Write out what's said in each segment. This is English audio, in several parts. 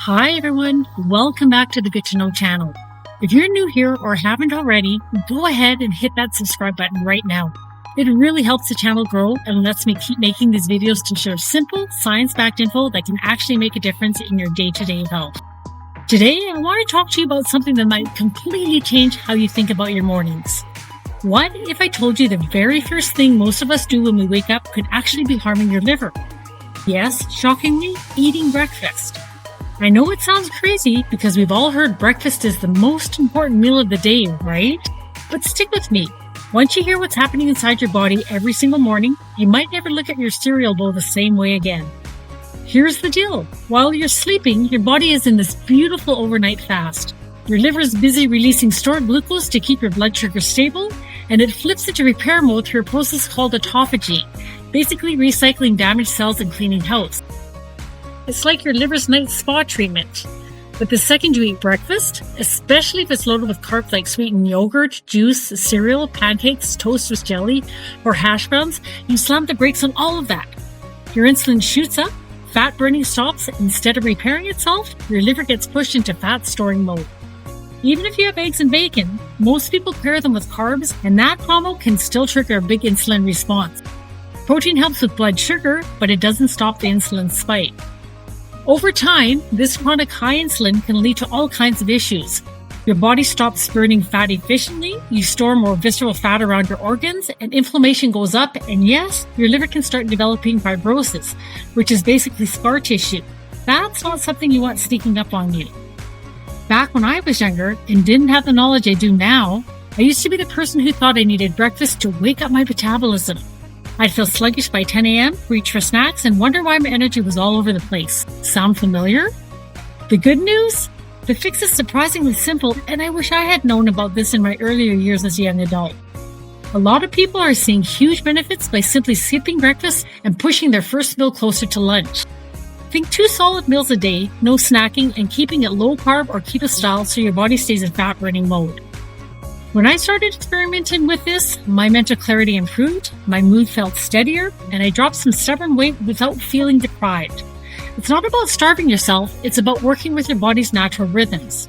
Hi everyone, welcome back to the Good to Know channel. If you're new here or haven't already, go ahead and hit that subscribe button right now. It really helps the channel grow and lets me keep making these videos to share simple, science-backed info that can actually make a difference in your day-to-day health. Today, I want to talk to you about something that might completely change how you think about your mornings. What if I told you the very first thing most of us do when we wake up could actually be harming your liver? Yes, shockingly, eating breakfast. I know it sounds crazy because we've all heard breakfast is the most important meal of the day, right? But stick with me. Once you hear what's happening inside your body every single morning, you might never look at your cereal bowl the same way again. Here's the deal. While you're sleeping, your body is in this beautiful overnight fast. Your liver is busy releasing stored glucose to keep your blood sugar stable, and it flips into repair mode through a process called autophagy, basically recycling damaged cells and cleaning house. It's like your liver's night spa treatment. But the second you eat breakfast, especially if it's loaded with carbs like sweetened yogurt, juice, cereal, pancakes, toast with jelly, or hash browns, you slam the brakes on all of that. Your insulin shoots up, fat burning stops, and instead of repairing itself, your liver gets pushed into fat storing mode. Even if you have eggs and bacon, most people pair them with carbs, and that combo can still trigger a big insulin response. Protein helps with blood sugar, but it doesn't stop the insulin spike. Over time, this chronic high insulin can lead to all kinds of issues. Your body stops burning fat efficiently, you store more visceral fat around your organs, and inflammation goes up, and yes, your liver can start developing fibrosis, which is basically scar tissue. That's not something you want sneaking up on you. Back when I was younger and didn't have the knowledge I do now, I used to be the person who thought I needed breakfast to wake up my metabolism. I'd feel sluggish by 10 a.m., reach for snacks, and wonder why my energy was all over the place. Sound familiar? The good news? The fix is surprisingly simple, and I wish I had known about this in my earlier years as a young adult. A lot of people are seeing huge benefits by simply skipping breakfast and pushing their first meal closer to lunch. Think 2 solid meals a day, no snacking, and keeping it low carb or keto-style so your body stays in fat burning mode. When I started experimenting with this, my mental clarity improved, my mood felt steadier, and I dropped some stubborn weight without feeling deprived. It's not about starving yourself, it's about working with your body's natural rhythms.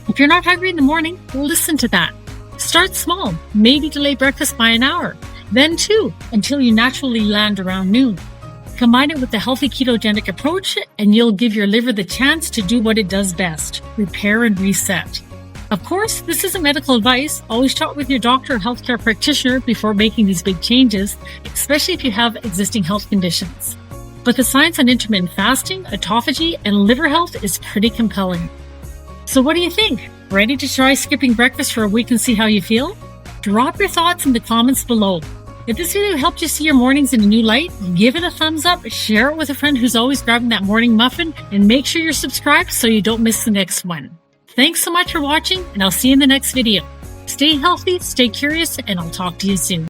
If you're not hungry in the morning, listen to that. Start small, maybe delay breakfast by an hour, then 2, until you naturally land around noon. Combine it with the healthy ketogenic approach, and you'll give your liver the chance to do what it does best, repair and reset. Of course, this isn't medical advice. Always talk with your doctor or healthcare practitioner before making these big changes, especially if you have existing health conditions. But the science on intermittent fasting, autophagy, and liver health is pretty compelling. So what do you think? Ready to try skipping breakfast for a week and see how you feel? Drop your thoughts in the comments below. If this video helped you see your mornings in a new light, give it a thumbs up, share it with a friend who's always grabbing that morning muffin, and make sure you're subscribed so you don't miss the next one. Thanks so much for watching, and I'll see you in the next video. Stay healthy, stay curious, and I'll talk to you soon.